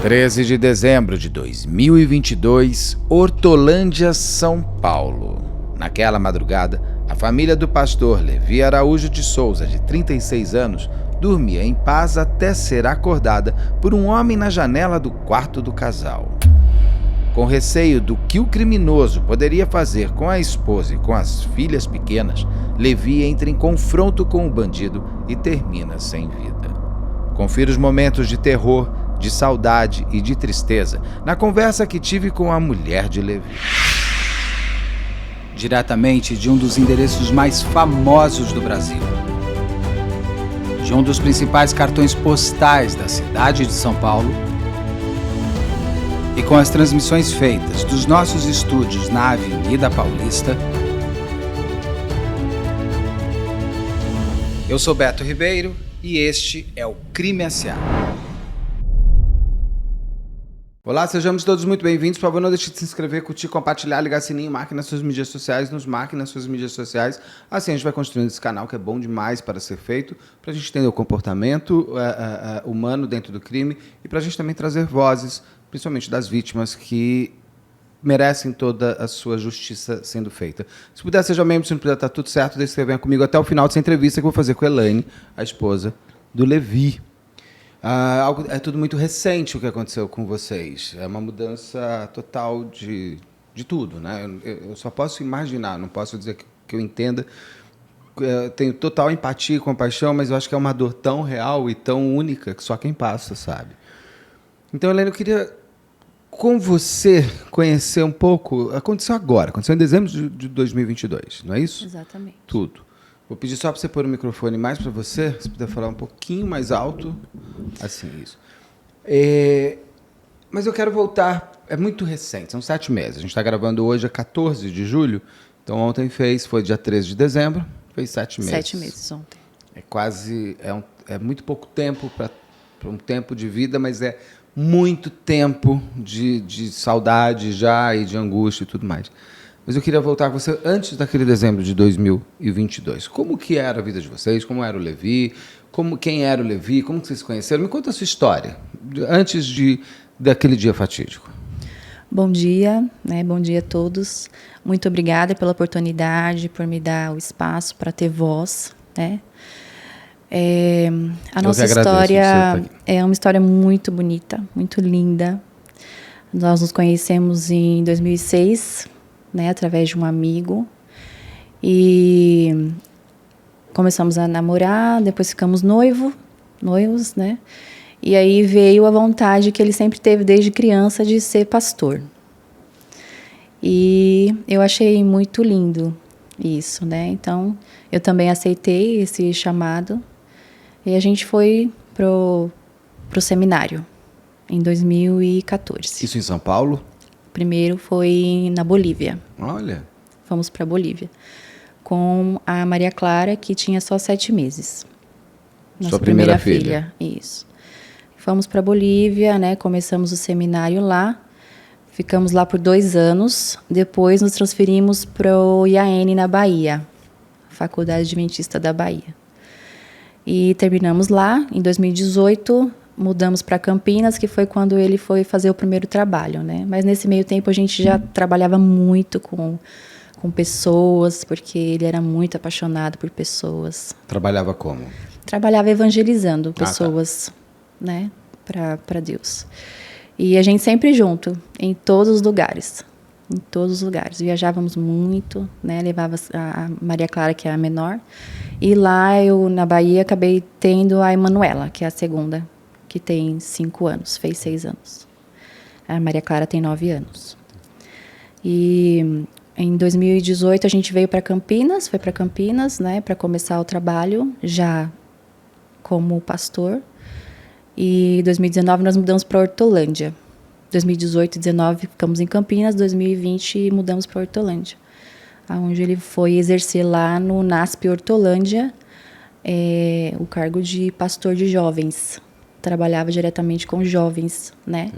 13 de dezembro de 2022, Hortolândia, São Paulo. Naquela madrugada, a família do pastor Levi Araújo de Souza, de 36 anos, dormia em paz até ser acordada por um homem na janela do quarto do casal. Com receio do que o criminoso poderia fazer com a esposa e com as filhas pequenas, Levi entra em confronto com o bandido e termina sem vida. Confira os momentos de terror, de saudade e de tristeza na conversa que tive com a mulher de Levi. Diretamente de um dos endereços mais famosos do Brasil, de um dos principais cartões postais da cidade de São Paulo, e com as transmissões feitas dos nossos estúdios na Avenida Paulista, eu sou Beto Ribeiro e este é o Crime S.A. Olá, sejamos todos muito bem-vindos. Por favor, não deixe de se inscrever, curtir, compartilhar, ligar sininho, marque nas suas mídias sociais, nos marque nas suas mídias sociais. Assim a gente vai construindo esse canal que é bom demais para ser feito, para a gente entender o comportamento humano dentro do crime e para a gente também trazer vozes, principalmente das vítimas que merecem toda a sua justiça sendo feita. Se puder, seja membro, se não puder, tá tudo certo, deixe que venha comigo até o final dessa entrevista que eu vou fazer com a Elaine, a esposa do Levi. É tudo muito recente o que aconteceu com vocês. É uma mudança total de tudo, né? Eu só posso imaginar, não posso dizer que eu entenda. Eu tenho total empatia e compaixão, mas eu acho que é uma dor tão real e tão única que só quem passa sabe. Então, Helena, eu queria, com você, conhecer um pouco. Aconteceu agora, aconteceu em dezembro de 2022, não é isso? Exatamente. Tudo. Vou pedir só para você pôr o microfone mais para você, se puder falar um pouquinho mais alto. Assim, isso. Mas eu quero voltar, é muito recente, são 7 meses. A gente está gravando hoje, é 14 de julho, então ontem foi dia 13 de dezembro, fez 7 meses. 7 meses ontem. É muito pouco tempo para um tempo de vida, mas é muito tempo de saudade já e de angústia e tudo mais. Mas eu queria voltar com você antes daquele dezembro de 2022. Como que era a vida de vocês? Como era o Levi? Quem era o Levi? Como que vocês se conheceram? Me conta a sua história, antes daquele dia fatídico. Bom dia, né? Bom dia a todos. Muito obrigada pela oportunidade, por me dar o espaço para ter voz, né? A nossa história é uma história muito bonita, muito linda. Nós nos conhecemos em 2006, né, através de um amigo, e começamos a namorar, depois ficamos noivos, né, e aí veio a vontade que ele sempre teve desde criança de ser pastor, e eu achei muito lindo isso, né, então eu também aceitei esse chamado, e a gente foi pro seminário em 2014. Isso em São Paulo? Primeiro foi na Bolívia. Olha. Fomos para a Bolívia. Com a Maria Clara, que tinha só 7 meses. Nossa Sua primeira filha. Isso. Fomos para a Bolívia, né? Começamos o seminário lá. Ficamos lá por 2 anos. Depois nos transferimos para o IAN na Bahia. Faculdade Adventista da Bahia. E terminamos lá. Em 2018... mudamos para Campinas, que foi quando ele foi fazer o primeiro trabalho, né? Mas nesse meio tempo a gente já trabalhava muito com pessoas, porque ele era muito apaixonado por pessoas. Trabalhava como? Trabalhava evangelizando pessoas, né? Para Deus. E a gente sempre junto, em todos os lugares. Em todos os lugares. Viajávamos muito, né? Levava a Maria Clara, que é a menor. E lá, eu, na Bahia, acabei tendo a Emanuela, que é a segunda, que tem 5 anos, fez 6 anos. A Maria Clara tem 9 anos. E em 2018 a gente veio para Campinas, foi para Campinas, né, para começar o trabalho já como pastor. E em 2019 nós mudamos para Hortolândia. 2018 e 2019 ficamos em Campinas, 2020 mudamos para Hortolândia, onde ele foi exercer lá no NASP Hortolândia o cargo de pastor de jovens. Trabalhava diretamente com jovens, né?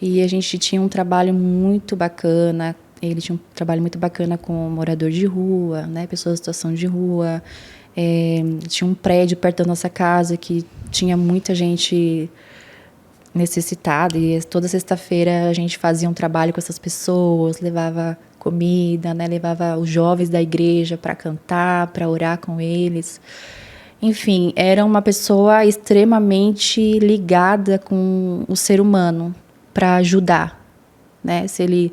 E a gente tinha um trabalho muito bacana. Ele tinha um trabalho muito bacana com morador de rua, né? Pessoas em situação de rua. Tinha um prédio perto da nossa casa que tinha muita gente necessitado, e toda sexta-feira a gente fazia um trabalho com essas pessoas, levava comida, né? Levava os jovens da igreja para cantar, para orar com eles. Enfim, era uma pessoa extremamente ligada com o ser humano para ajudar, né? Se ele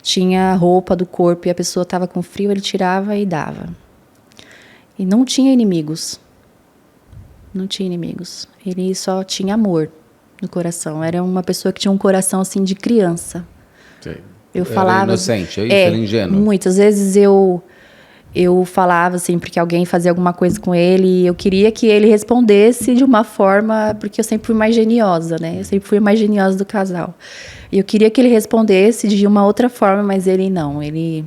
tinha roupa do corpo e a pessoa estava com frio, ele tirava e dava. E não tinha inimigos. Não tinha inimigos. Ele só tinha amor no coração. Era uma pessoa que tinha um coração assim de criança. Sim. Eu Era falava inocente, é isso? Era ingênuo? Muitas vezes eu falava assim, porque alguém fazia alguma coisa com ele, e eu queria que ele respondesse de uma forma, porque eu sempre fui mais geniosa, né? Eu sempre fui a mais geniosa do casal. E eu queria que ele respondesse de uma outra forma, mas ele não. Ele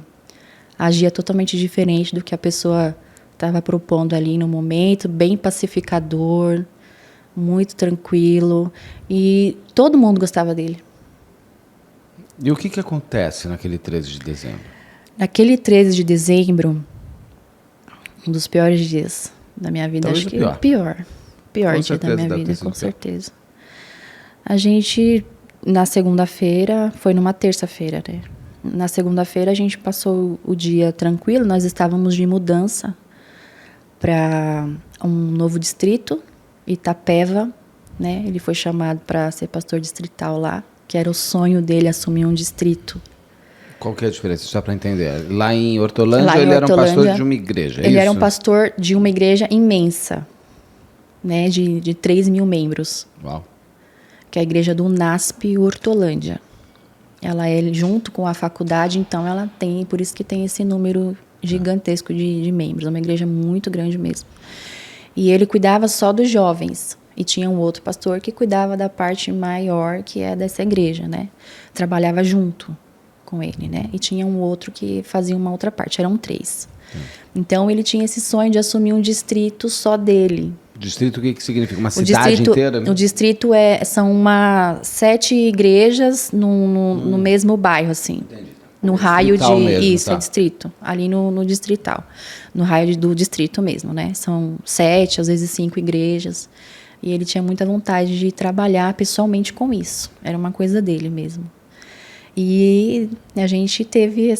agia totalmente diferente do que a pessoa estava propondo ali no momento, bem pacificador, muito tranquilo, e todo mundo gostava dele. E o que acontece naquele 13 de dezembro? Naquele 13 de dezembro, um dos piores dias da minha vida. Talvez acho que o o pior dia da minha vida, com certeza. A gente, na segunda-feira, foi numa terça-feira, né? Na segunda-feira a gente passou o dia tranquilo, nós estávamos de mudança para um novo distrito, Itapeva, né? Ele foi chamado para ser pastor distrital lá, que era o sonho dele, assumir um distrito. Qual que é a diferença, só para entender? Lá em Hortolândia, ele era um pastor de uma igreja, Ele era um pastor de uma igreja imensa, né, de 3.000 membros. Uau. Que é a igreja do NASP Hortolândia. Ela é junto com a faculdade, então ela tem, por isso que tem esse número gigantesco de membros. É uma igreja muito grande mesmo. E ele cuidava só dos jovens. E tinha um outro pastor que cuidava da parte maior, que é dessa igreja, né? Trabalhava junto com ele, né? E tinha um outro que fazia uma outra parte. Eram 3. Então, ele tinha esse sonho de assumir um distrito só dele. Distrito, o que significa? Uma cidade inteira? Né? O distrito são 7 igrejas no mesmo bairro, assim. Entendi. No raio de... Mesmo, isso, tá. É distrito. Ali no distrital. No raio do distrito mesmo, né? São 7, às vezes 5 igrejas. E ele tinha muita vontade de trabalhar pessoalmente com isso. Era uma coisa dele mesmo. E a gente teve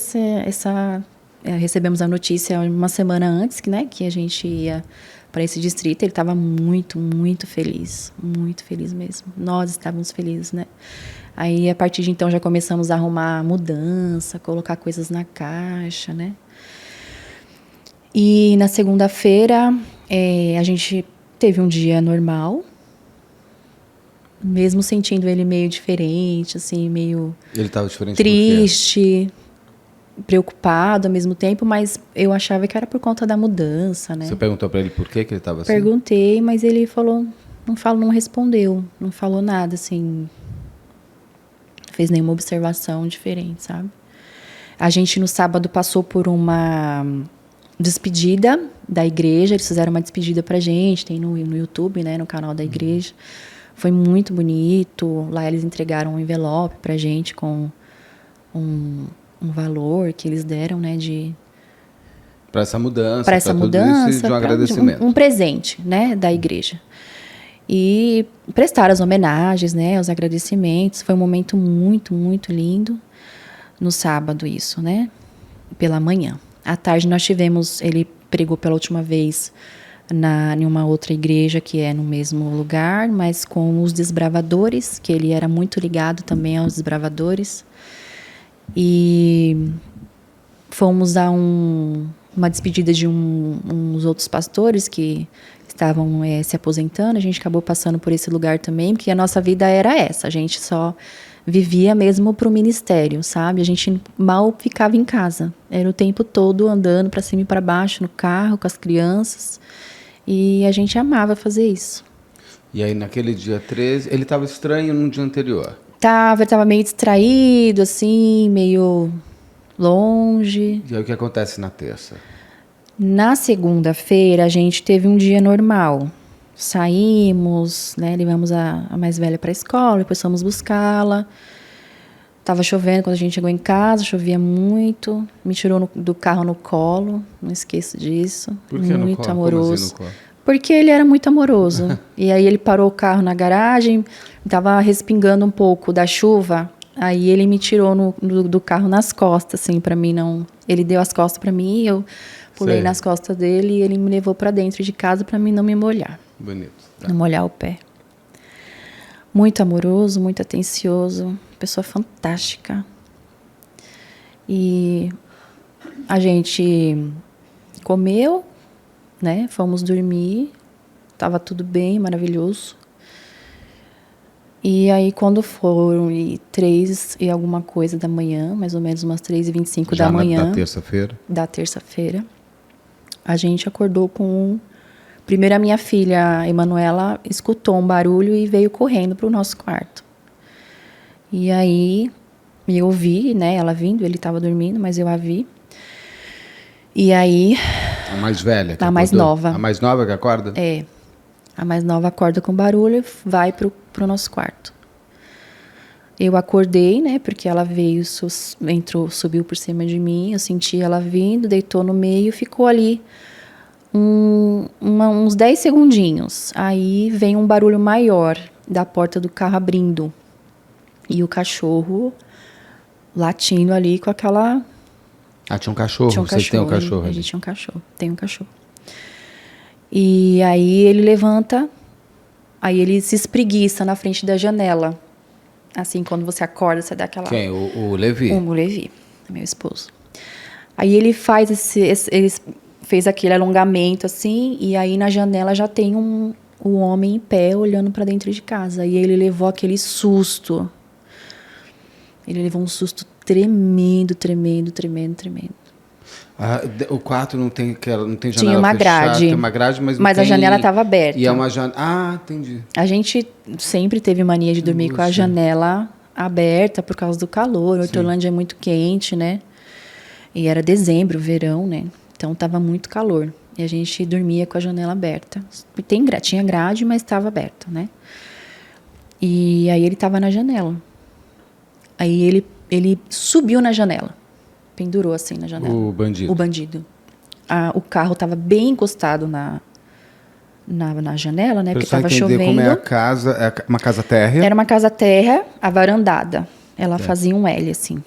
recebemos a notícia uma semana antes, né? Que a gente ia para esse distrito. Ele estava muito, muito feliz. Muito feliz mesmo. Nós estávamos felizes, né? Aí, a partir de então, já começamos a arrumar mudança, colocar coisas na caixa, né? E na segunda-feira, a gente teve um dia normal, mesmo sentindo ele meio diferente, assim, meio... Ele estava diferente triste, preocupado ao mesmo tempo, mas eu achava que era por conta da mudança, né? Você perguntou para ele por que ele estava assim? Perguntei, mas ele falou, não respondeu, não falou nada, assim... fez nenhuma observação diferente, sabe? A gente, no sábado, passou por uma despedida da igreja. Eles fizeram uma despedida pra gente, tem no YouTube, né, no canal da igreja. Foi muito bonito. Lá eles entregaram um envelope pra gente com um valor que eles deram, né, para essa mudança, para essa mudança, isso, de um agradecimento. Um presente, né, da igreja. E prestaram as homenagens, né, os agradecimentos. Foi um momento muito, muito lindo. No sábado, isso, né? Pela manhã. À tarde, ele pregou pela última vez em uma outra igreja, que é no mesmo lugar, mas com os desbravadores, que ele era muito ligado também aos desbravadores. E fomos a uma despedida de uns outros pastores que estavam se aposentando. A gente acabou passando por esse lugar também, porque a nossa vida era essa. A gente só vivia mesmo para o ministério, sabe? A gente mal ficava em casa. Era o tempo todo andando para cima e para baixo, no carro, com as crianças. E a gente amava fazer isso. E aí, naquele dia 13, ele estava estranho no dia anterior? Ele estava meio distraído, assim, meio longe. E aí, o que acontece na terça? Na segunda-feira, a gente teve um dia normal. Saímos, né, levamos a mais velha para a escola, depois fomos buscá-la. Estava chovendo quando a gente chegou em casa, chovia muito. Me tirou do carro no colo, não esqueço disso. Por que muito no colo? amoroso. Como assim no colo? Porque ele era muito amoroso. E aí ele parou o carro na garagem, tava respingando um pouco da chuva. Aí ele me tirou do carro nas costas, assim, pra mim não... Ele deu as costas pra mim, eu pulei Sei. nas costas dele e ele me levou pra dentro de casa pra mim não me molhar. Bonito. Tá. Não molhar o pé. Muito amoroso, muito atencioso. Pessoa fantástica. E a gente comeu, né? Fomos dormir. Tava tudo bem, maravilhoso. E aí, quando foram 3 e alguma coisa da manhã, mais ou menos umas 3h25 da manhã. Da terça-feira? Da terça-feira. A gente acordou com... Primeiro, a minha filha, Emanuela, escutou um barulho e veio correndo para o nosso quarto. E aí, eu vi, né, ela vindo, ele estava dormindo, mas eu a vi. E aí... A mais velha? A mais nova. A mais nova que acorda? É. A mais nova acorda com barulho e vai pro nosso quarto. Eu acordei, né, porque ela veio, entrou, subiu por cima de mim, eu senti ela vindo, deitou no meio, ficou ali uns 10 segundinhos. Aí vem um barulho maior da porta do carro abrindo. E o cachorro latindo ali com aquela... Ah, tinha um cachorro? Tinha um Vocês têm um cachorro A ali? gente tinha um cachorro, tem um cachorro. E aí ele levanta, aí ele se espreguiça na frente da janela. Assim, quando você acorda, você dá aquela... Quem? O Levi? O Levi, meu esposo. Aí ele faz ele fez aquele alongamento, assim, e aí na janela já tem o homem em pé olhando para dentro de casa. E ele levou aquele susto. Ele levou um susto tremendo, tremendo, tremendo, tremendo. Ah, o quarto não tem janela Tinha uma fechada, grade. tem uma grade, mas não Mas tem... a janela estava aberta. E é uma janela... Ah, entendi. A gente sempre teve mania de dormir com a janela aberta por causa do calor. Hortolândia é muito quente, né? E era dezembro, verão, né? Então estava muito calor. E a gente dormia com a janela aberta. Tinha grade, mas estava aberta, né? E aí ele estava na janela. Aí ele subiu na janela. Pendurou assim na janela. O bandido. O bandido. O carro estava bem encostado na janela, né? Porque estava chovendo. Como é a casa, é uma casa térrea. Era uma casa térrea, avarandada. Ela fazia um L, assim.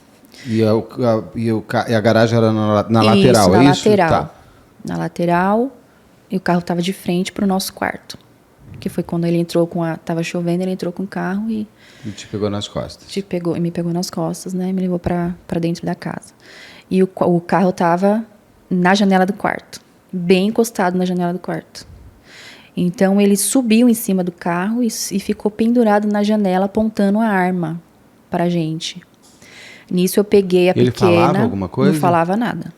E a garagem era na lateral, isso, é na isso? lateral. Tá. Na lateral, e o carro estava de frente para o nosso quarto. Que foi quando ele entrou tava chovendo, ele entrou com o carro e te pegou nas costas. me pegou nas costas, né? E me levou para dentro da casa. E o carro estava na janela do quarto, bem encostado na janela do quarto. Então ele subiu em cima do carro e ficou pendurado na janela, apontando a arma para a gente. Nisso eu peguei a pequena. Ele falava alguma coisa? Não falava nada.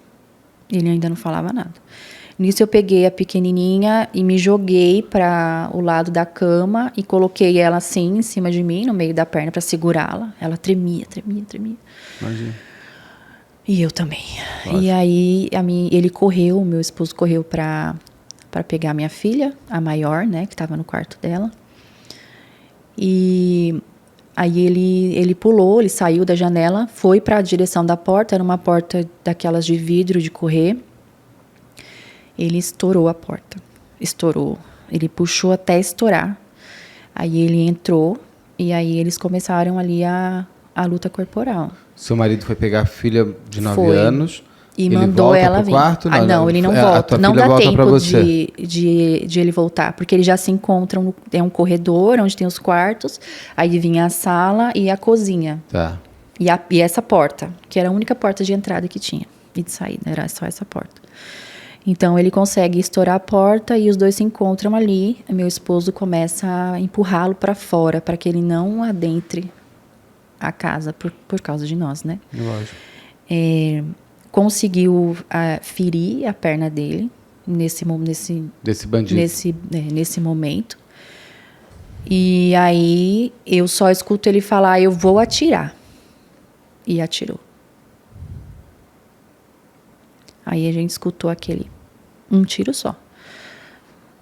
Ele ainda não falava nada. Nisso eu peguei a pequenininha e me joguei para o lado da cama e coloquei ela assim em cima de mim, no meio da perna, para segurá-la. Ela tremia, tremia, tremia. Imagina. E eu também. Lógico. E aí o meu esposo correu para pegar a minha filha, a maior, né, que estava no quarto dela. E aí ele pulou, ele saiu da janela, foi para a direção da porta, era uma porta daquelas de vidro de correr. Ele estourou a porta. Estourou. Ele puxou até estourar. Aí ele entrou e aí eles começaram ali a luta corporal. Seu marido foi pegar a filha de 9 Foi. anos. E ele mandou volta ela pro vir. quarto? Não, ele não A volta. tua Não filha dá volta pra tempo você. de ele voltar, porque eles já se encontram. É um corredor onde tem os quartos, aí vinha a sala e a cozinha. Tá. E essa porta, que era a única porta de entrada que tinha. E de saída, era só essa porta. Então ele consegue estourar a porta e os dois se encontram ali. Meu esposo começa a empurrá-lo para fora, para que ele não adentre a casa por causa de nós, né? Lógico. Conseguiu ferir a perna dele desse bandido. Nesse momento. E aí eu só escuto ele falar: eu vou atirar. E atirou. Aí a gente escutou um tiro só.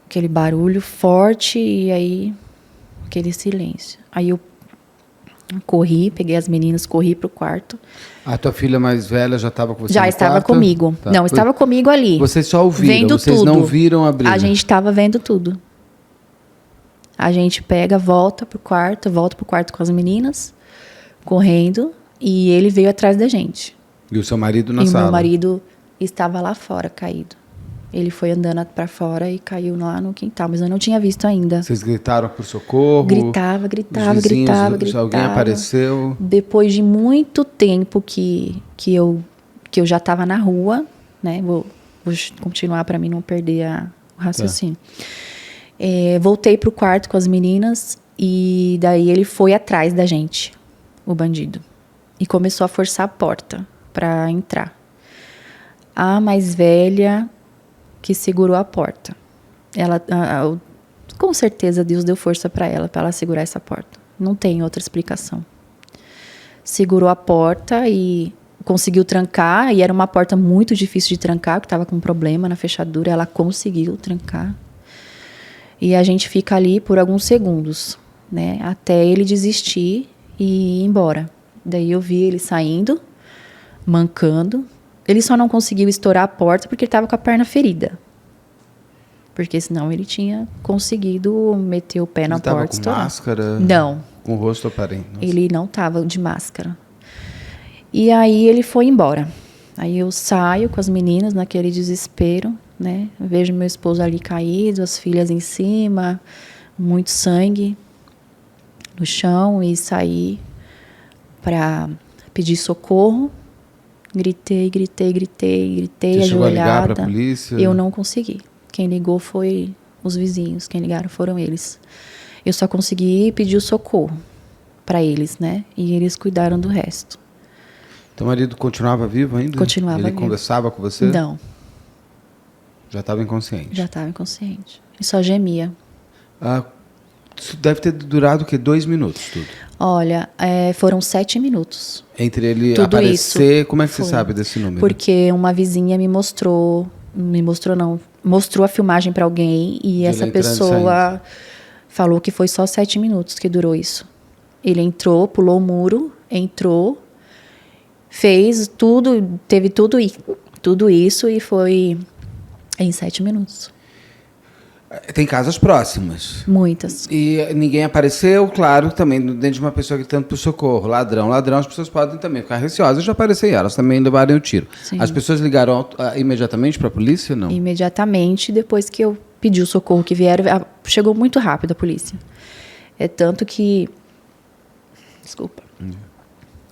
Aquele barulho forte e aí aquele silêncio. Aí Corri, peguei as meninas, corri pro quarto. A tua filha mais velha já estava com você Já no estava quarto? comigo. Tá. Não, estava comigo ali. Vocês só ouviram, vendo vocês tudo. não viram a briga? A gente estava vendo tudo. A gente pega, volta pro quarto com as meninas, correndo, e ele veio atrás da gente. E o seu marido na E sala? meu marido estava lá fora, caído. Ele foi andando para fora e caiu lá no quintal, mas eu não tinha visto ainda. Vocês gritaram por socorro? Gritava. Os vizinhos, alguém apareceu? Depois de muito tempo que eu já estava na rua, né? Vou continuar para mim não perder o raciocínio. Voltei pro quarto com as meninas e daí ele foi atrás da gente, o bandido, e começou a forçar a porta para entrar. A mais velha que segurou a porta. Com certeza Deus deu força para ela segurar essa porta. Não tem outra explicação. Segurou a porta e conseguiu trancar, e era uma porta muito difícil de trancar, que estava com problema na fechadura. Ela conseguiu trancar. E a gente fica ali por alguns segundos, né, até ele desistir e ir embora. Daí eu vi ele saindo, mancando. Ele só não conseguiu estourar a porta porque ele estava com a perna ferida. Porque senão ele tinha conseguido meter o pé na porta. Ele estava com máscara? Não. Com o rosto aparente? Nossa. Ele não estava de máscara. E aí ele foi embora. Aí eu saio com as meninas naquele desespero, né? Eu vejo meu esposo ali caído, as filhas em cima, muito sangue no chão, e saí para pedir socorro. Gritei, Você chegou a ligar para a polícia? Eu não consegui. Quem ligou foi os vizinhos, quem ligaram foram eles. Eu só consegui pedir o socorro para eles, né? E eles cuidaram do resto. Teu marido continuava vivo ainda? Continuava vivo. Ele conversava com você? Não. Já estava inconsciente? Já estava inconsciente. E só gemia. Isso deve ter durado o quê? 2 minutos tudo? Olha, foram 7 minutos. Entre ele tudo aparecer, isso como é que foi. você sabe desse número? Porque uma vizinha mostrou a filmagem para alguém, e essa pessoa falou que foi só 7 minutos que durou isso. Ele entrou, pulou o muro, fez tudo, teve tudo isso, e foi em 7 minutos. Tem casas próximas. Muitas. E ninguém apareceu, claro, também dentro de uma pessoa gritando por socorro. Ladrão, as pessoas podem também ficar receosas de aparecer e elas também levarem o tiro. Sim. As pessoas ligaram imediatamente para a polícia, não? Imediatamente, depois que eu pedi o socorro que vieram, chegou muito rápido a polícia. É tanto que... Desculpa.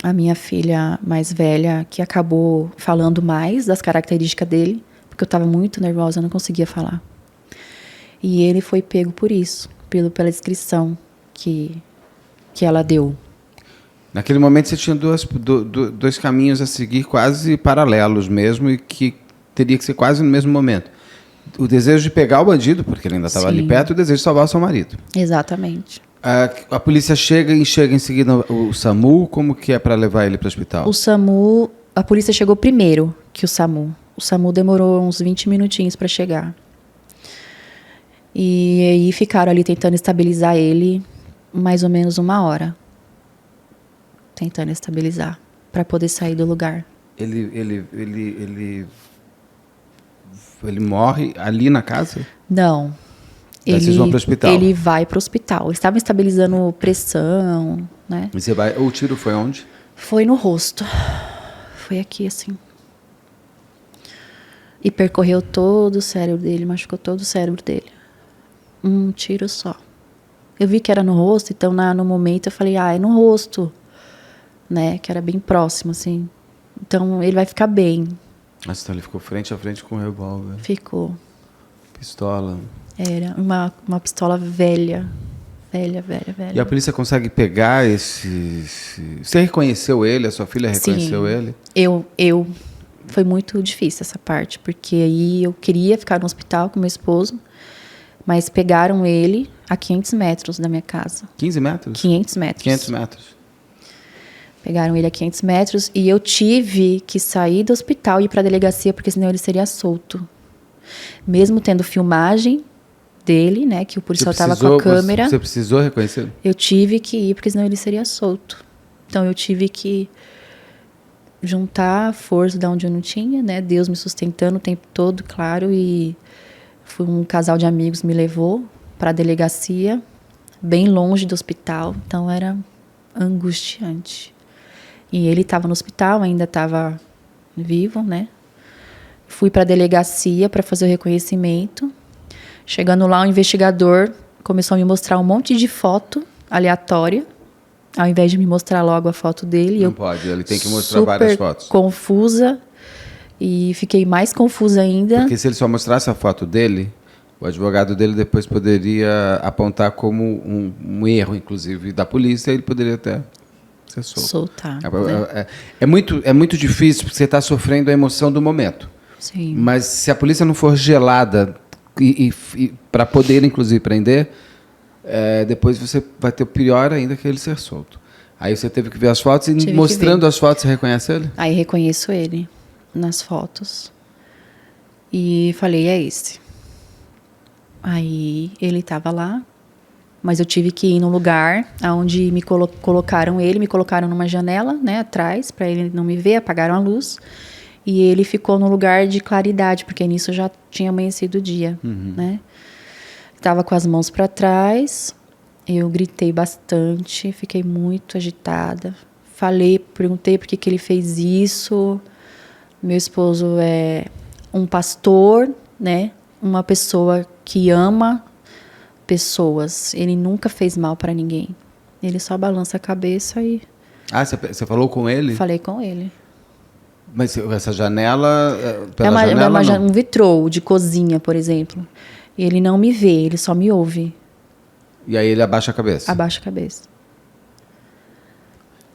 A minha filha mais velha, que acabou falando mais das características dele, porque eu estava muito nervosa, eu não conseguia falar. E ele foi pego por isso, pela descrição que ela deu. Naquele momento você tinha dois caminhos a seguir quase paralelos mesmo, e que teria que ser quase no mesmo momento. O desejo de pegar o bandido, porque ele ainda estava ali perto, e o desejo de salvar o seu marido. Exatamente. A polícia chega em seguida o SAMU. Como que é para levar ele para o hospital? O SAMU, a polícia chegou primeiro que o SAMU. O SAMU demorou uns 20 minutinhos para chegar. E aí ficaram ali tentando estabilizar ele mais ou menos 1 hora. Tentando estabilizar para poder sair do lugar. Ele morre ali na casa? Não. Vocês vão para o hospital? Ele vai para o hospital. Eles estavam estabilizando pressão, né? E o tiro foi onde? Foi no rosto. Foi aqui, assim. E percorreu todo o cérebro dele, machucou todo o cérebro dele. Um tiro só. Eu vi que era no rosto, então no momento eu falei, é no rosto, né? Que era bem próximo, assim. Então ele vai ficar bem. Mas então ele ficou frente a frente com o revólver. Ficou. Pistola. Era uma pistola velha. Velha. E a polícia consegue pegar esse... Você reconheceu ele? A sua filha reconheceu ele? Eu. Foi muito difícil essa parte, porque aí eu queria ficar no hospital com meu esposo, mas pegaram ele a 500 metros da minha casa. 15 metros? 500 metros. 500 metros. Pegaram ele a 500 metros e eu tive que sair do hospital e ir para a delegacia, porque senão ele seria solto. Mesmo tendo filmagem dele, né, que o policial estava com a câmera. Você precisou reconhecer? Eu tive que ir, porque senão ele seria solto. Então eu tive que juntar a força de onde eu não tinha, né? Deus me sustentando o tempo todo, claro, e um casal de amigos me levou para a delegacia, bem longe do hospital, então era angustiante. E ele estava no hospital, ainda estava vivo, né? Fui para a delegacia para fazer o reconhecimento. Chegando lá, o investigador começou a me mostrar um monte de foto aleatória, ao invés de me mostrar logo a foto dele. Não pode, ele tem que mostrar várias fotos. Confusa, e fiquei mais confusa ainda. Porque se ele só mostrasse a foto dele, o advogado dele depois poderia apontar como um erro, inclusive, da polícia, e ele poderia até ser solto. Soltar. É muito difícil, porque você está sofrendo a emoção do momento. Sim. Mas se a polícia não for gelada e para poder, inclusive, prender, depois você vai ter o pior ainda, que é ele ser solto. Aí você teve que ver as fotos e mostrando as fotos, você reconhece ele? Aí reconheço ele nas fotos. E falei, é esse. Aí ele estava lá, mas eu tive que ir num lugar onde me colocaram numa janela, né, atrás, para ele não me ver, apagaram a luz. E ele ficou num lugar de claridade, porque nisso já tinha amanhecido o dia, né? Estava com as mãos para trás, eu gritei bastante, fiquei muito agitada. Perguntei por que ele fez isso. Meu esposo é um pastor, né? Uma pessoa que ama pessoas. Ele nunca fez mal para ninguém. Ele só balança a cabeça e... Ah, você falou com ele? Falei com ele. Mas essa janela... Um vitrô de cozinha, por exemplo. E ele não me vê, ele só me ouve. E aí ele abaixa a cabeça? Abaixa a cabeça.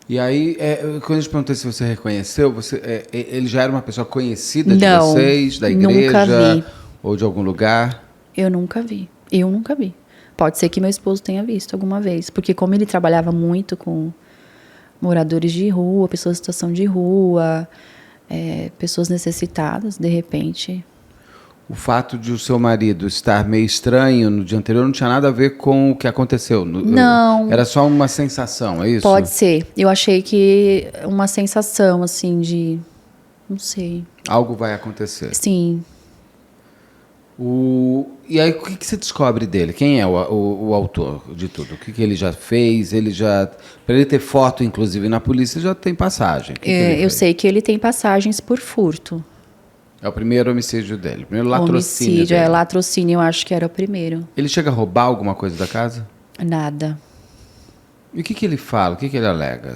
E aí, quando eu te perguntei se você reconheceu, ele já era uma pessoa conhecida de vocês, da igreja? Nunca vi. Ou de algum lugar? Eu nunca vi. Pode ser que meu esposo tenha visto alguma vez. Porque como ele trabalhava muito com moradores de rua, pessoas em situação de rua, pessoas necessitadas, de repente... O fato de o seu marido estar meio estranho no dia anterior não tinha nada a ver com o que aconteceu? Não. Era só uma sensação, é isso? Pode ser. Eu achei que uma sensação, assim, de... Não sei. Algo vai acontecer. Sim. E aí, o que você descobre dele? Quem é o autor de tudo? O que ele já fez? Para ele ter foto, inclusive, na polícia, já tem passagem. Eu sei que ele tem passagens por furto. É o primeiro homicídio dele. O primeiro latrocínio Homicídio, dele. latrocínio, eu acho que era o primeiro. Ele chega a roubar alguma coisa da casa? Nada. E o que ele fala? O que ele alega?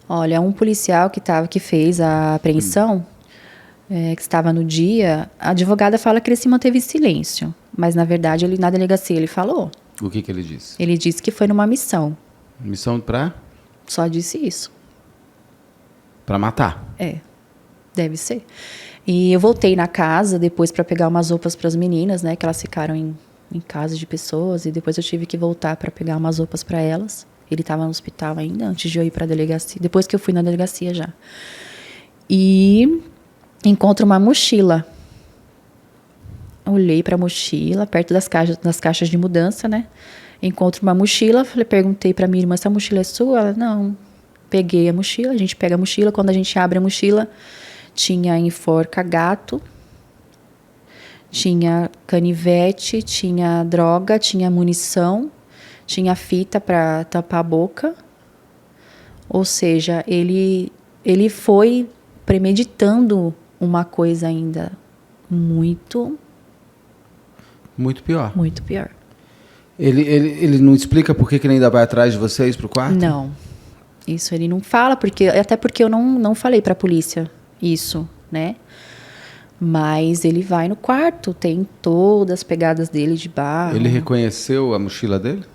Olha, um policial que fez a apreensão, que estava no dia, a advogada fala que ele se manteve em silêncio. Mas, na verdade, na delegacia ele falou. O que ele disse? Ele disse que foi numa missão. Missão para? Só disse isso. Para matar? Deve ser. E eu voltei na casa depois para pegar umas roupas para as meninas, né? Que elas ficaram em casa de pessoas. E depois eu tive que voltar para pegar umas roupas para elas. Ele estava no hospital ainda, antes de eu ir para a delegacia. Depois que eu fui na delegacia já. E encontro uma mochila. Olhei para a mochila, perto das caixas de mudança, né? Encontro uma mochila. Perguntei para minha irmã, essa mochila é sua? Ela, não. Peguei a mochila, a gente pega a mochila. Quando a gente abre a mochila... Tinha enforca-gato, tinha canivete, tinha droga, tinha munição, tinha fita para tampar a boca. Ou seja, ele foi premeditando uma coisa ainda muito... Muito pior. Muito pior. Ele não explica por que ele ainda vai atrás de vocês para o quarto? Não. Isso ele não fala, até porque eu não falei para a polícia. Isso, né? Mas ele vai no quarto, tem todas as pegadas dele de barro. Ele reconheceu a mochila dele?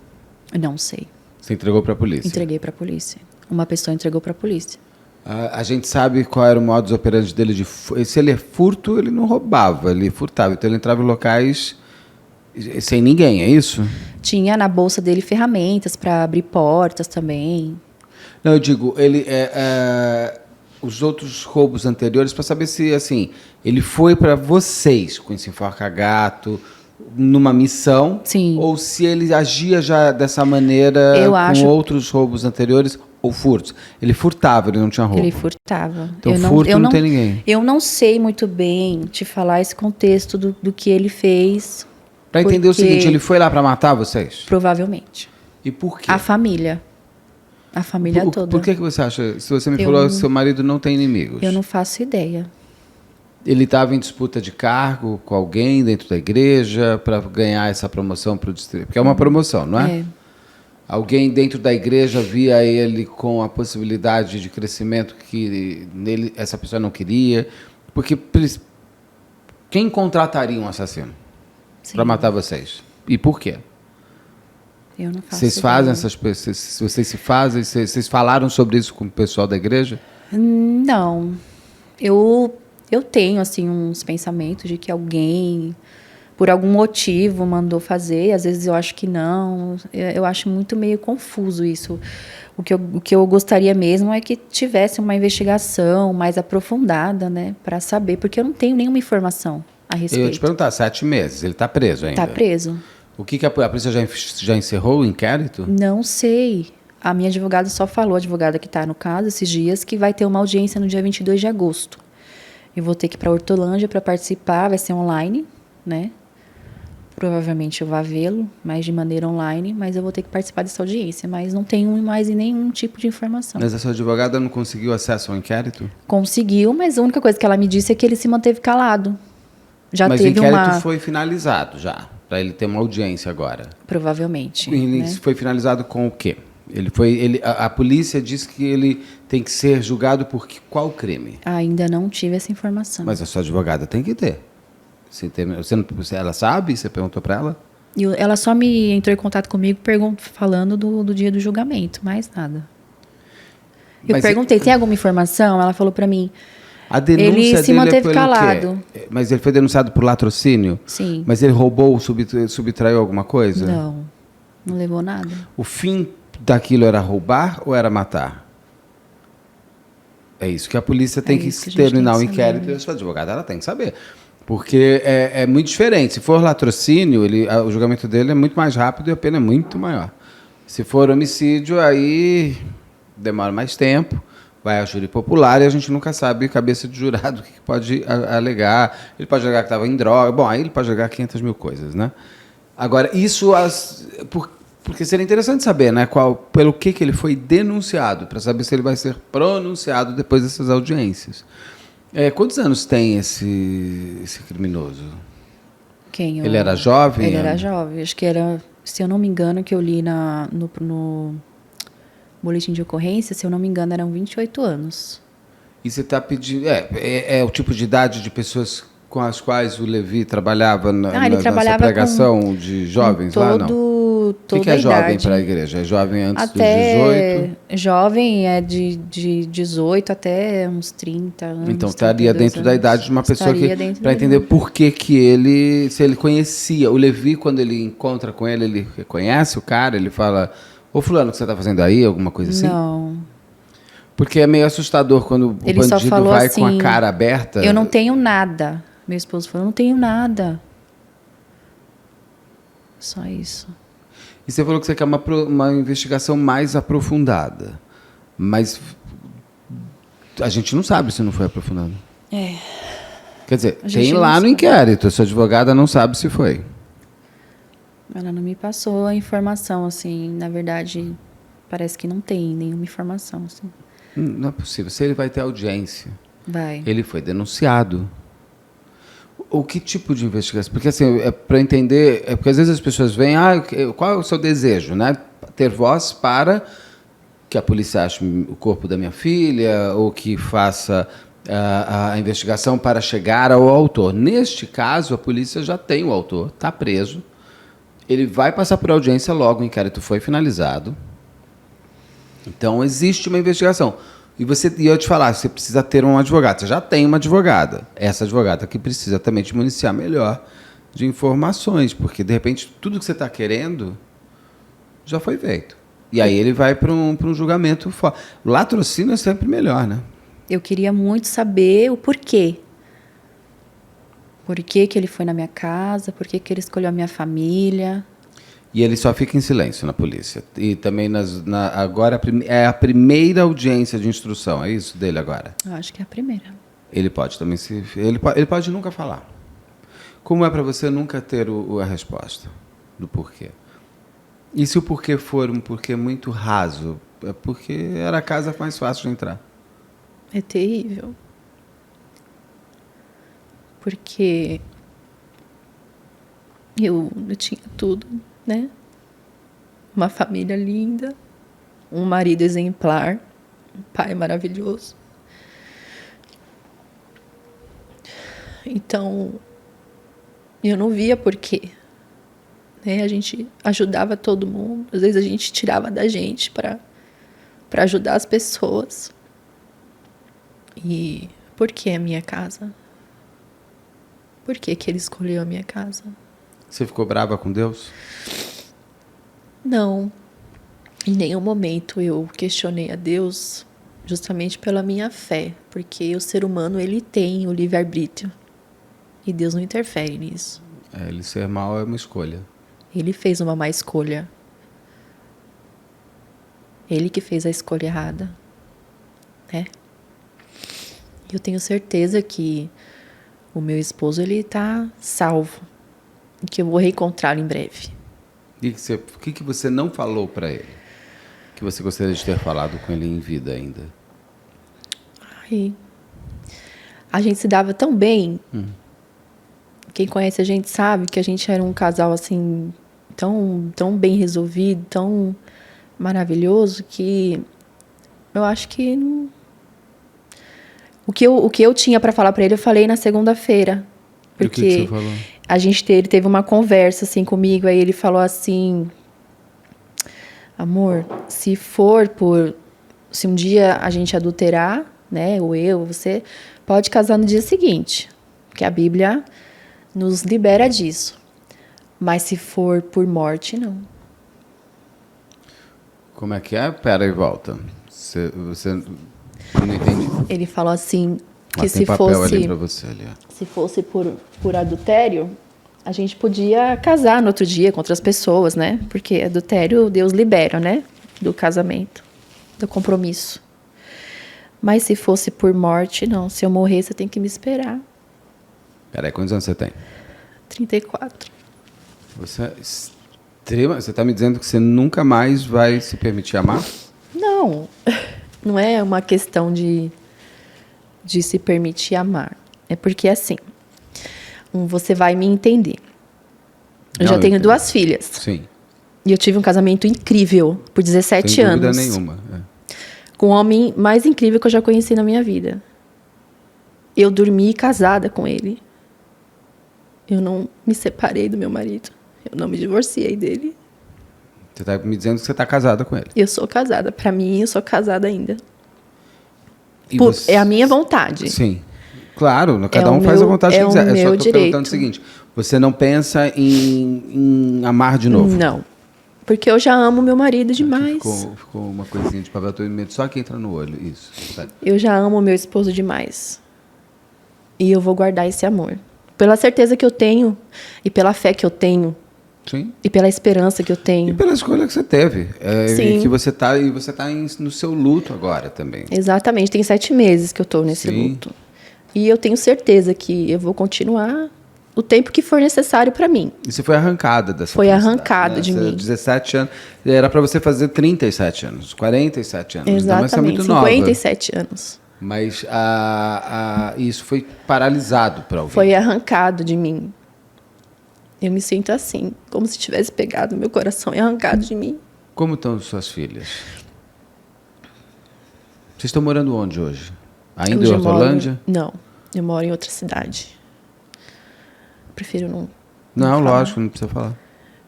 Não sei. Você entregou para a polícia? Entreguei para a polícia. Uma pessoa entregou para a polícia. A gente sabe qual era o modus operandi dele se ele é furto, ele não roubava, ele furtava. Então ele entrava em locais sem ninguém, é isso? Tinha na bolsa dele ferramentas para abrir portas também. Não, eu digo, os outros roubos anteriores, para saber se, assim, ele foi para vocês com esse enforca-gato numa missão. Sim. Ou se ele agia já dessa maneira outros roubos anteriores, Ou furtos? Ele furtava, ele não tinha roubo? Ele furtava. Então furto não tem ninguém. Eu não sei muito bem te falar esse contexto do que ele fez. Para entender o seguinte, ele foi lá para matar vocês? Provavelmente. E por quê? A família. A família toda. Por que você acha? Se você me falou que seu marido não tem inimigos. Eu não faço ideia. Ele estava em disputa de cargo com alguém dentro da igreja para ganhar essa promoção para o distrito? Porque é uma promoção, não é? É. Alguém dentro da igreja via ele com a possibilidade de crescimento que nele, essa pessoa não queria? Porque quem contrataria um assassino para matar vocês? E por quê? Eu não faço Vocês fazem essas coisas? Vocês se fazem? Vocês falaram sobre isso com o pessoal da igreja? Não. Eu tenho assim uns pensamentos de que alguém por algum motivo mandou fazer, às vezes eu acho que não. Eu acho muito meio confuso isso. O que eu gostaria mesmo é que tivesse uma investigação mais aprofundada, né, para saber, porque eu não tenho nenhuma informação a respeito. Eu ia te perguntar, 7 meses, ele está preso ainda? Está preso. O que a polícia já encerrou o inquérito? Não sei. A minha advogada só falou, a advogada que está no caso esses dias, que vai ter uma audiência no dia 22 de agosto. Eu vou ter que ir para Hortolândia para participar, vai ser online, né? Provavelmente eu vou vê-lo, mas de maneira online, mas eu vou ter que participar dessa audiência, mas não tenho mais nenhum tipo de informação. Mas a sua advogada não conseguiu acesso ao inquérito? Conseguiu, mas a única coisa que ela me disse é que ele se manteve calado. Mas o inquérito foi finalizado já, para ele ter uma audiência agora. Provavelmente. Ele foi finalizado com o quê? A polícia diz que ele tem que ser julgado por qual crime? Ainda não tive essa informação. Mas a sua advogada tem que ter. Ela sabe? Você perguntou para ela? Ela só me entrou em contato comigo falando do dia do julgamento, mais nada. Eu perguntei, tem alguma informação? Ela falou para mim, a denúncia ele se dele manteve calado. Mas ele foi denunciado por latrocínio? Sim. Mas ele roubou, subtraiu alguma coisa? Não levou nada. O fim daquilo era roubar ou era matar? É isso que a polícia tem que terminar o inquérito, e a sua advogada ela tem que saber. Porque é muito diferente. Se for latrocínio, o julgamento dele é muito mais rápido e a pena é muito maior. Se for homicídio, aí demora mais tempo, vai a júri popular e a gente nunca sabe, cabeça de jurado, o que pode alegar. Ele pode alegar que estava em droga. Bom, aí ele pode alegar 500 mil coisas, né? Agora, isso... Porque seria interessante saber, né, pelo que ele foi denunciado, para saber se ele vai ser pronunciado depois dessas audiências. Quantos anos tem esse criminoso? Quem? Ele era jovem? Ele era jovem. Acho que era, se eu não me engano, que eu li no boletim de ocorrência, se eu não me engano, eram 28 anos. E você está pedindo... É o tipo de idade de pessoas com as quais o Levi trabalhava nessa pregação de jovens lá, não? O que é jovem para a igreja? É jovem antes dos 18? Jovem é de 18 até uns 30 anos. Então estaria dentro da idade de uma pessoa que... Para entender por que se ele conhecia. O Levi, quando ele encontra com ele reconhece o cara, ele fala, ô fulano, o que você está fazendo aí? Alguma coisa assim? Não. Porque é meio assustador quando o bandido vai assim, com a cara aberta. Eu não tenho nada. Meu esposo falou, não tenho nada. Só isso. E você falou que você quer uma investigação mais aprofundada. Mas a gente não sabe se não foi aprofundado. Quer dizer, tem lá no inquérito. A sua advogada não sabe se foi. Ela não me passou a informação, assim. Na verdade, parece que não tem nenhuma informação, assim. Não é possível. Se ele vai ter audiência. Vai. Ele foi denunciado. O que tipo de investigação? Porque, assim, para entender... porque, às vezes, as pessoas veem... qual é o seu desejo, né? Ter voz para que a polícia ache o corpo da minha filha ou que faça a investigação para chegar ao autor. Neste caso, a polícia já tem o autor, está preso. Ele vai passar por audiência logo, o inquérito foi finalizado. Então, existe uma investigação. E eu te falar, você precisa ter um advogado. Você já tem uma advogada. Essa advogada que precisa também te municiar melhor de informações, porque, de repente, tudo que você está querendo já foi feito. E aí ele vai para um julgamento fora. Latrocínio é sempre melhor, né? Eu queria muito saber o porquê. Por que ele foi na minha casa, por que ele escolheu a minha família. E ele só fica em silêncio na polícia. E também agora é a primeira audiência de instrução, é isso dele agora? Eu acho que é a primeira. Ele pode também ele pode nunca falar. Como é para você nunca ter a resposta do porquê? E se o porquê for um porquê muito raso, é porque era a casa mais fácil de entrar? É terrível. Porque eu tinha tudo, né? Uma família linda, um marido exemplar, um pai maravilhoso. Então, eu não via porquê. Né? A gente ajudava todo mundo. Às vezes a gente tirava da gente para ajudar as pessoas. E por que a minha casa? Por que ele escolheu a minha casa? Você ficou brava com Deus? Não. Em nenhum momento eu questionei a Deus justamente pela minha fé. Porque o ser humano, ele tem o livre-arbítrio. E Deus não interfere nisso. Ele ser mal é uma escolha. Ele fez uma má escolha. Ele que fez a escolha errada. Né? Eu tenho certeza que o meu esposo, ele está salvo. E que eu vou reencontrá-lo em breve. E o que você não falou para ele? Que você gostaria de ter falado com ele em vida ainda? Ai, a gente se dava tão bem. Quem conhece a gente sabe que a gente era um casal assim tão bem resolvido, tão maravilhoso, que eu acho que não... o que eu tinha para falar para ele, eu falei na segunda-feira. Porque E o que você falou? ele teve uma conversa assim comigo, aí ele falou assim: amor, se um dia a gente adulterar, né, ou você pode casar no dia seguinte, porque a Bíblia nos libera disso. Mas se for por morte, não. Como é que é? Pera e volta. Você não entendi. Ele falou assim que Tem se papel ali fosse para você ali. Ó. se fosse por adultério, a gente podia casar no outro dia com outras pessoas, né? Porque adultério Deus libera, né? Do casamento, do compromisso. Mas se fosse por morte, não. Se eu morrer, você tem que me esperar. Peraí, quantos anos você tem? 34. Você é extrema. Você está me dizendo que você nunca mais vai se permitir amar? Não. Não é uma questão de se permitir amar. É porque, assim, você vai me entender. Eu já tenho 2 filhas. Sim. E eu tive um casamento incrível por 17 Sem anos. dúvida nenhuma. Com o homem mais incrível que eu já conheci na minha vida. Eu dormi casada com ele. Eu não me separei do meu marido. Eu não me divorciei dele. Você está me dizendo que você está casada com ele. Eu sou casada. Para mim, eu sou casada ainda. E É a minha vontade. Sim. Claro, cada um faz a vontade que quiser. Eu só estou perguntando o seguinte: você não pensa em amar de novo? Não. Porque eu já amo meu marido demais. Ficou uma coisinha de papel toalha só que entra no olho. Isso. Sabe? Eu já amo meu esposo demais. E eu vou guardar esse amor. Pela certeza que eu tenho. E pela fé que eu tenho. Sim. E pela esperança que eu tenho. E pela escolha que você teve. Sim. E que você está no seu luto agora também. Exatamente. Tem 7 meses que eu estou nesse luto. E eu tenho certeza que eu vou continuar o tempo que for necessário para mim. E você foi arrancada dessa Foi felicidade, arrancada né? de mim. 17 anos. Era para você fazer 37 anos, 47 anos. Exatamente. Então, você é muito nova. 57 anos. Mas isso foi paralisado para alguém. Foi arrancado de mim. Eu me sinto assim, como se tivesse pegado meu coração e arrancado de mim. Como estão suas filhas? Vocês estão morando onde hoje? Ainda em Hortolândia? Não, eu moro em outra cidade. Prefiro não Não, falar. lógico, não precisa falar.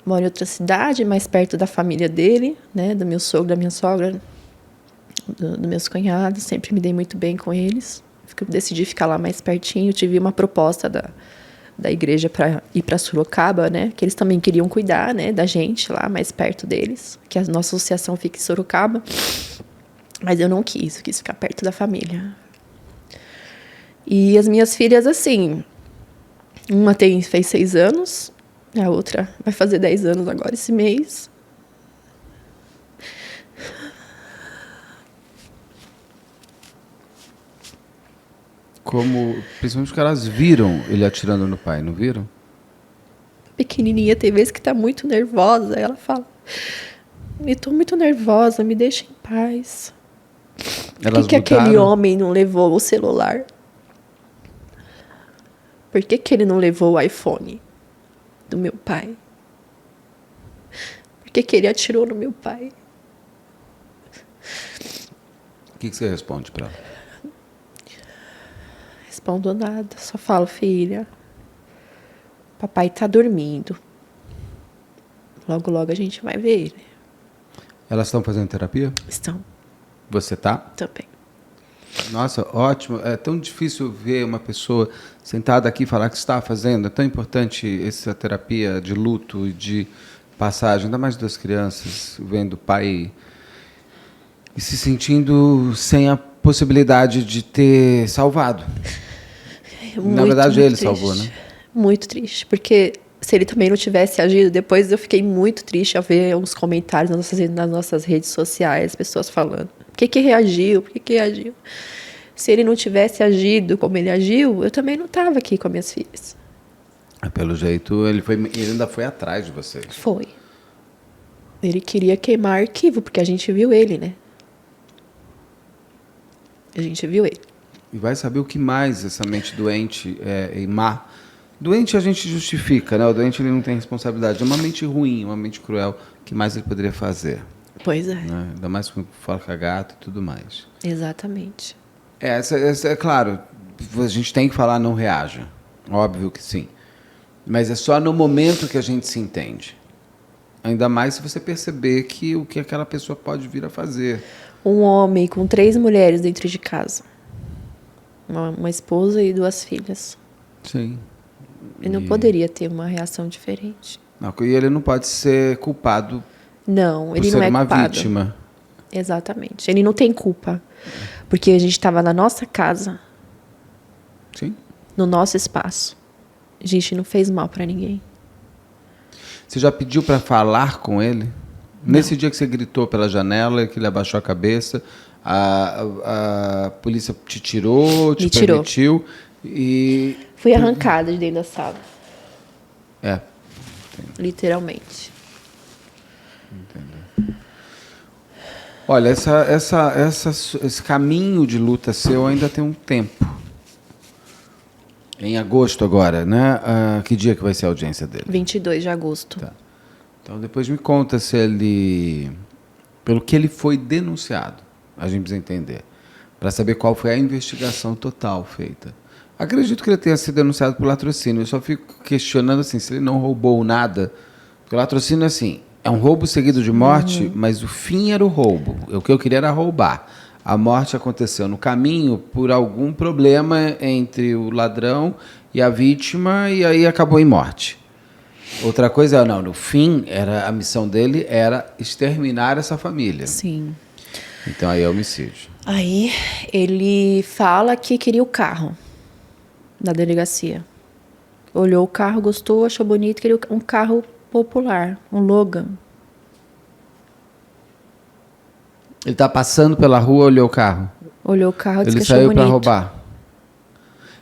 Moro em outra cidade, mais perto da família dele, né? Do meu sogro, da minha sogra, dos meus cunhados. Sempre me dei muito bem com eles. Decidi ficar lá mais pertinho. Tive uma proposta da igreja para ir para Sorocaba, né? Que eles também queriam cuidar, né? Da gente lá, mais perto deles. Que a nossa associação fica em Sorocaba. Mas eu não quis. Eu quis ficar perto da família. E as minhas filhas, assim... Uma fez 6 anos A outra vai fazer 10 anos agora esse mês. Principalmente porque elas viram ele atirando no pai, não viram? Pequenininha, tem vezes que tá muito nervosa. Ela fala, eu tô muito nervosa, me deixa em paz. Por que aquele homem não levou o celular? Por que ele não levou o iPhone do meu pai? Por que ele atirou no meu pai? O que você responde para ela? Respondo nada, só falo, filha, papai tá dormindo. Logo, logo a gente vai ver ele. Elas estão fazendo terapia? Estão. Você tá? Também. Nossa, ótimo. É tão difícil ver uma pessoa sentada aqui e falar que está fazendo. É tão importante essa terapia de luto e de passagem, ainda mais das crianças, vendo o pai e se sentindo sem a possibilidade de ter salvado. Na verdade, ele salvou, né? Muito triste, porque se ele também não tivesse agido, depois eu fiquei muito triste ao ver uns comentários nas nossas redes sociais, pessoas falando, por que reagiu, por que reagiu? Se ele não tivesse agido como ele agiu, eu também não estava aqui com as minhas filhas. Pelo jeito, ele ainda foi atrás de vocês. Foi. Ele queria queimar arquivo, porque a gente viu ele, né? A gente viu ele. E vai saber o que mais essa mente doente e má. Doente a gente justifica, né? O doente ele não tem responsabilidade. É uma mente ruim, uma mente cruel. O que mais ele poderia fazer? Pois é. Né? Ainda mais com forca gato e tudo mais. Exatamente. Essa é claro, a gente tem que falar não reaja. Óbvio que sim. Mas é só no momento que a gente se entende. Ainda mais se você perceber que o que aquela pessoa pode vir a fazer. Um homem com 3 mulheres dentro de casa. Uma esposa e 2 filhas. Sim. Ele não poderia ter uma reação diferente. Não, e ele não pode ser culpado não, ele por ser não é uma culpado. Vítima. Exatamente. Ele não tem culpa. Porque a gente estava na nossa casa. Sim. No nosso espaço. A gente não fez mal para ninguém. Você já pediu para falar com ele? Não. Nesse dia que você gritou pela janela, que ele abaixou a cabeça, a polícia te tirou, te permitiu e... Fui arrancada de dentro da sala. É. Literalmente. Entendo. Olha, esse caminho de luta seu ainda tem um tempo. Em agosto agora, né? Que dia que vai ser a audiência dele? 22 de agosto. Tá. Então depois me conta se ele... Pelo que ele foi denunciado, a gente precisa entender. Para saber qual foi a investigação total feita. Acredito que ele tenha sido denunciado por latrocínio. Eu só fico questionando assim, se ele não roubou nada. Porque o latrocínio, assim, é um roubo seguido de morte, mas o fim era o roubo. O que eu queria era roubar. A morte aconteceu no caminho por algum problema entre o ladrão e a vítima e aí acabou em morte. Outra coisa é, não, no fim, a missão dele era exterminar essa família. Sim. Então aí é homicídio. Aí ele fala que queria o carro da delegacia. Olhou o carro, gostou, achou bonito, queria um carro popular, um Logan. Ele está passando pela rua, olhou o carro. Olhou o carro, disse ele que achou bonito. Ele saiu para roubar.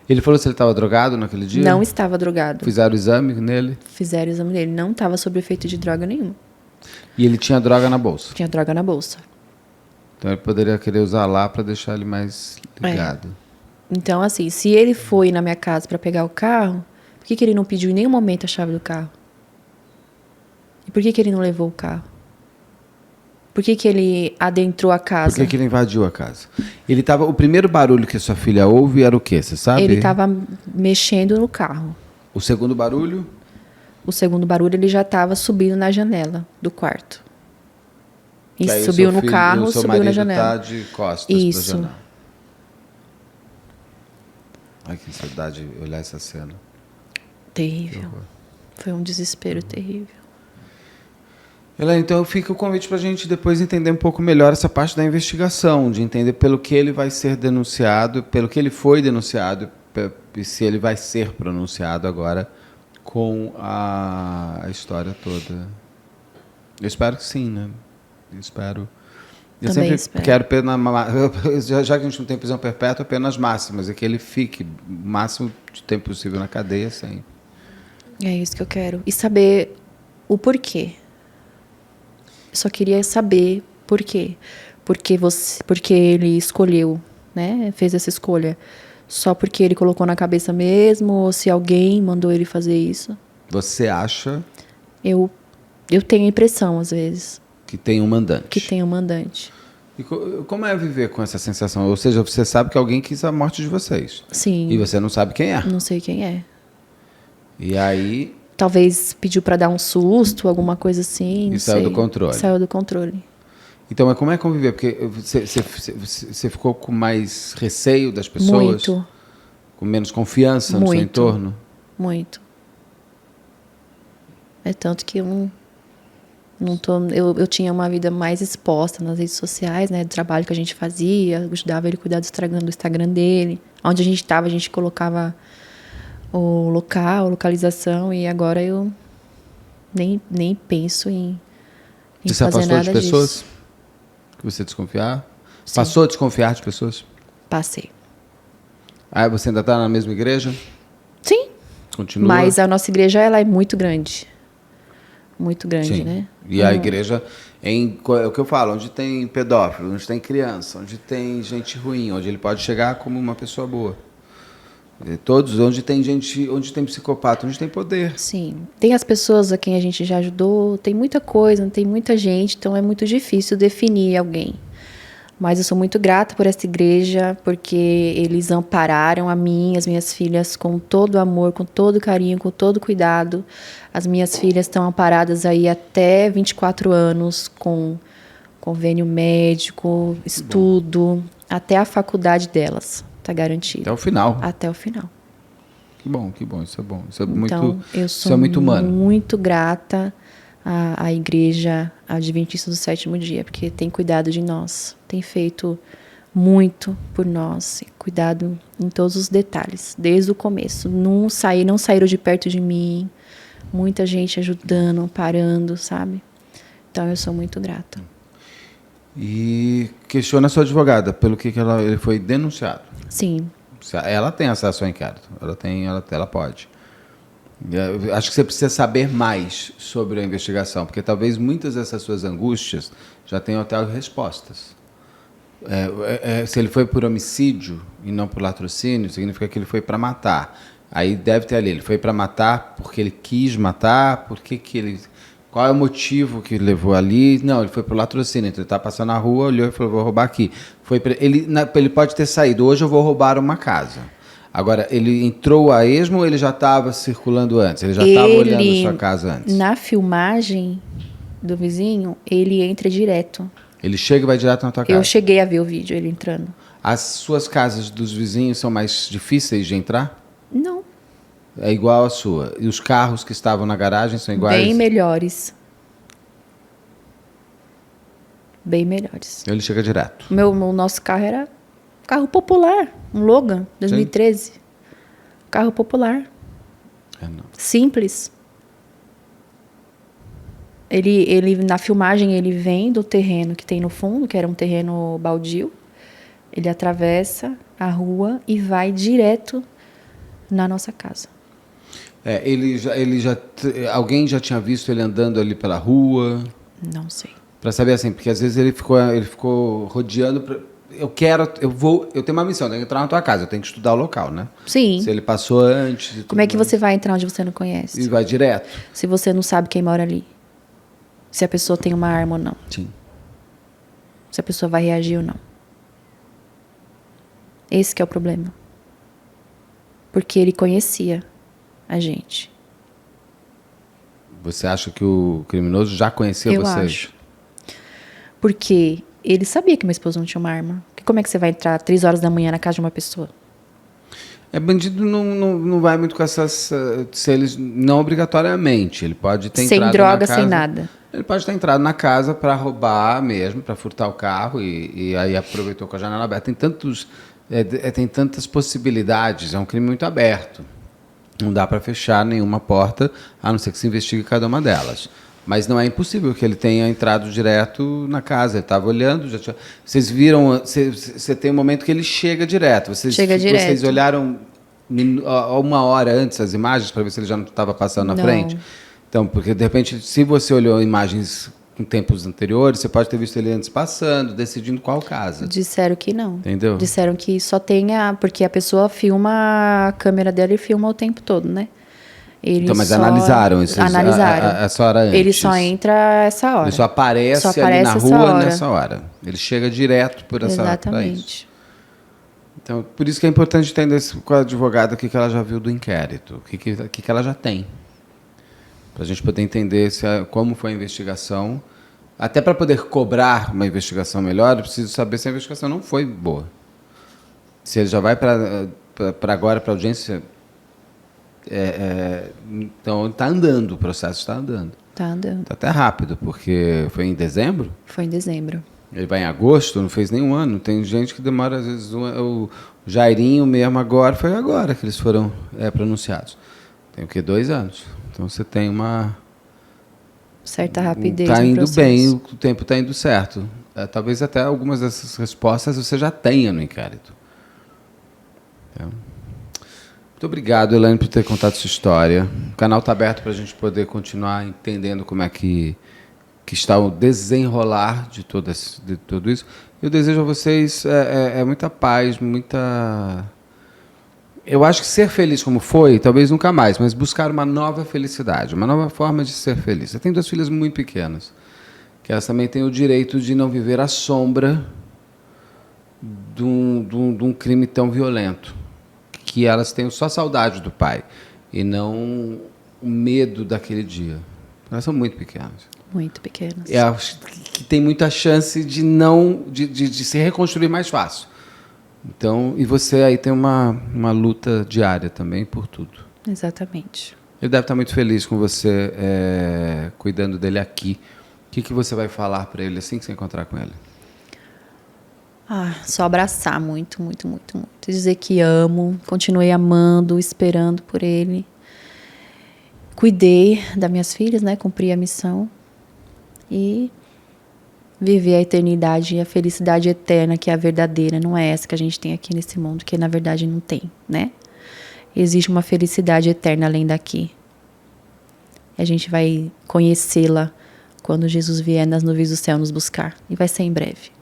Ele falou se ele estava drogado naquele dia? Não estava drogado. Fizeram o exame nele? Fizeram o exame nele. Não estava sob efeito de droga nenhuma. E ele tinha droga na bolsa? Tinha droga na bolsa. Então ele poderia querer usar lá para deixar ele mais ligado. Então, assim, se ele foi na minha casa para pegar o carro, por que ele não pediu em nenhum momento a chave do carro? E por que ele não levou o carro? Por que ele adentrou a casa? Por que ele invadiu a casa? Ele tava, o primeiro barulho que sua filha ouve era o quê? Você sabe? Ele estava mexendo no carro. O segundo barulho? O segundo barulho, ele já estava subindo na janela do quarto. E subiu no carro, subiu na janela. Tá de costas Isso. pra janela. Ai, que ansiedade olhar essa cena. Terrível. Foi um desespero terrível. Helena, então fica o convite para a gente depois entender um pouco melhor essa parte da investigação, de entender pelo que ele vai ser denunciado, pelo que ele foi denunciado, e se ele vai ser pronunciado agora com a história toda? Eu espero que sim, né? Eu espero. Eu Também sempre espero. quero já que a gente não tem prisão perpétua, penas máximas, é que ele fique o máximo de tempo possível na cadeia sempre. É isso que eu quero. E saber o porquê. Eu só queria saber por quê. Porque ele escolheu, né? Fez essa escolha. Só porque ele colocou na cabeça mesmo, ou se alguém mandou ele fazer isso. Você acha Eu tenho a impressão, às vezes, que tem um mandante? que tem um mandante. E como é viver com essa sensação? Ou seja, você sabe que alguém quis a morte de vocês. Sim. E você não sabe quem é. Não sei quem é. E aí, Talvez pediu pra dar um susto, alguma coisa assim. E não saiu sei. do controle. Saiu do controle. então, mas como é conviver? Porque você ficou com mais receio das pessoas? Muito, Com menos confiança no seu Muito. entorno? muito. É tanto que eu não tô. Eu tinha uma vida mais exposta nas redes sociais, né? Do trabalho que a gente fazia. Eu ajudava ele a cuidar do Instagram dele. Onde a gente estava, a gente colocava o local, a localização. E agora eu nem penso em Você se fazer afastou nada de pessoas disso. que você desconfiar? Sim. Passou a desconfiar de pessoas? Passei. Ah, você ainda está na mesma igreja? Sim. Continua? Mas a nossa igreja, ela é muito grande. Muito grande, Sim. né? E a igreja, é o que eu falo, onde tem pedófilo, onde tem criança, onde tem gente ruim, onde ele pode chegar como uma pessoa boa. Todos, onde tem gente, onde tem psicopata, onde tem poder. Sim. Tem as pessoas a quem a gente já ajudou, tem muita coisa, tem muita gente, então é muito difícil definir alguém. Mas eu sou muito grata por essa igreja, porque eles ampararam a mim, as minhas filhas, com todo amor, com todo carinho, com todo cuidado. As minhas filhas estão amparadas aí até 24 anos, com convênio médico, estudo, até a faculdade delas está garantida. Até o final. Até o final. Que bom, isso é bom. Isso é Então, muito, eu isso sou é muito humano. muito grata à Igreja Adventista do Sétimo Dia, porque tem cuidado de nós, tem feito muito por nós, cuidado em todos os detalhes, desde o começo. Não saíram de perto de mim, muita gente ajudando, parando, sabe? Então, eu sou muito grata. E questiona a sua advogada, pelo que ele foi denunciado. Sim, Ela tem acesso ao inquérito, ela pode. Eu acho que você precisa saber mais sobre a investigação, porque talvez muitas dessas suas angústias já tenham até respostas. Se ele foi por homicídio e não por latrocínio, significa que ele foi para matar. Aí deve ter ali, ele foi para matar porque ele quis matar, qual é o motivo que levou ali? Não, ele foi para o latrocínio, então ele está passando na rua, olhou e falou, vou roubar aqui. Ele pode ter saído, hoje eu vou roubar uma casa. Agora, ele entrou a esmo ou ele já estava circulando antes? Ele já estava olhando a sua casa antes? Na filmagem do vizinho, ele entra direto. Ele chega e vai direto na tua casa? Eu cheguei a ver o vídeo, ele entrando. As suas casas dos vizinhos são mais difíceis de entrar? Não. É igual a sua. E os carros que estavam na garagem são iguais? Bem melhores. Bem melhores. Ele chega direto. O nosso carro era carro popular, um Logan, 2013. Sim. Carro popular. Não. Simples. Ele, na filmagem, ele vem do terreno que tem no fundo, que era um terreno baldio. Ele atravessa a rua e vai direto na nossa casa. Alguém já tinha visto ele andando ali pela rua? Não sei. Para saber assim, porque às vezes ele ficou rodeando. Eu tenho uma missão, eu tenho que entrar na tua casa, eu tenho que estudar o local, né? Sim. Se ele passou antes. Como é que você vai entrar onde você não conhece? E vai direto. Se você não sabe quem mora ali. Se a pessoa tem uma arma ou não. Sim. Se a pessoa vai reagir ou não. Esse que é o problema. Porque ele conhecia a gente. Você acha que o criminoso já conhecia vocês? Eu acho. Porque ele sabia que meu esposo não tinha uma arma. Como é que você vai entrar 3 horas da manhã na casa de uma pessoa? Bandido não vai muito com essas... Se eles, não obrigatoriamente. Ele pode ter entrado sem droga, na casa, sem nada. Ele pode ter entrado na casa para roubar mesmo, para furtar o carro e aí aproveitou com a janela aberta. Tem tantas possibilidades. É um crime muito aberto. Não dá para fechar nenhuma porta, a não ser que se investigue cada uma delas. Mas não é impossível que ele tenha entrado direto na casa. Ele estava olhando, já tinha... Vocês viram, você tem um momento que ele chega direto. Vocês olharam uma hora antes as imagens para ver se ele já não estava passando na frente? Então, porque de repente, se você olhou imagens em tempos anteriores, você pode ter visto ele antes passando, decidindo qual casa. Disseram que não. Entendeu? Disseram que só tem porque a pessoa filma, a câmera dela e filma o tempo todo, né? Então, mas analisaram isso? Analisaram. Essa hora antes? Ele só entra essa hora. Ele só aparece ali na rua nessa hora. Ele chega direto por essa hora. Exatamente. Então, por isso que é importante entender com a advogada o que ela já viu do inquérito, o que ela já tem. Para a gente poder entender como foi a investigação. Até para poder cobrar uma investigação melhor, eu preciso saber se a investigação não foi boa. Se ele já vai para agora, para a audiência... então, está andando, o processo está andando. Está andando. Está até rápido, porque foi em dezembro? Foi em dezembro. Ele vai em agosto, não fez nenhum ano. Tem gente que demora, às vezes, o Jairinho mesmo agora, foi agora que eles foram pronunciados. Tem o quê? 2 anos. Então, você tem uma... certa rapidez. Está indo bem, o tempo está indo certo. Talvez até algumas dessas respostas você já tenha no inquérito. Então... Muito obrigado, Elaine, por ter contado sua história. O canal está aberto para a gente poder continuar entendendo como é que está o desenrolar de tudo isso. Eu desejo a vocês muita paz, muita... Eu acho que ser feliz como foi, talvez nunca mais, mas buscar uma nova felicidade, uma nova forma de ser feliz. Eu tenho 2 filhas muito pequenas, que elas também têm o direito de não viver à sombra de um crime tão violento. Que elas tenham só saudade do pai e não o medo daquele dia. Elas são muito pequenas. Muito pequenas. Que tem muita chance de se reconstruir mais fácil. Então, e você aí tem uma luta diária também por tudo. Exatamente. Ele deve estar muito feliz com você cuidando dele aqui. O que você vai falar para ele assim que você encontrar com ele? Só abraçar muito, muito, muito, muito. Dizer que amo, continuei amando, esperando por ele. Cuidei das minhas filhas, né? Cumpri a missão. E viver a eternidade e a felicidade eterna, que é a verdadeira. Não é essa que a gente tem aqui nesse mundo, que na verdade não tem, né? Existe uma felicidade eterna além daqui. E a gente vai conhecê-la quando Jesus vier nas nuvens do céu nos buscar. E vai ser em breve.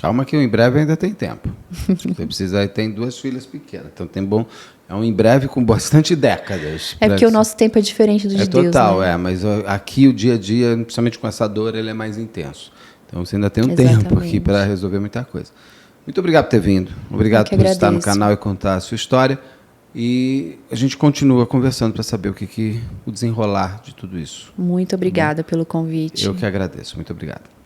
Calma que o em breve ainda tem tempo. Você precisa, tem 2 filhas pequenas, então tem bom. É um em breve com bastante décadas. É porque o nosso tempo é diferente do de Deus. Total, né? Mas aqui o dia a dia, principalmente com essa dor, ele é mais intenso. Então você ainda tem um tempo aqui para resolver muita coisa. Muito obrigado por ter vindo. Obrigado por estar no canal e contar a sua história. E a gente continua conversando para saber o desenrolar de tudo isso. Muito obrigada pelo convite. Eu que agradeço. Muito obrigado.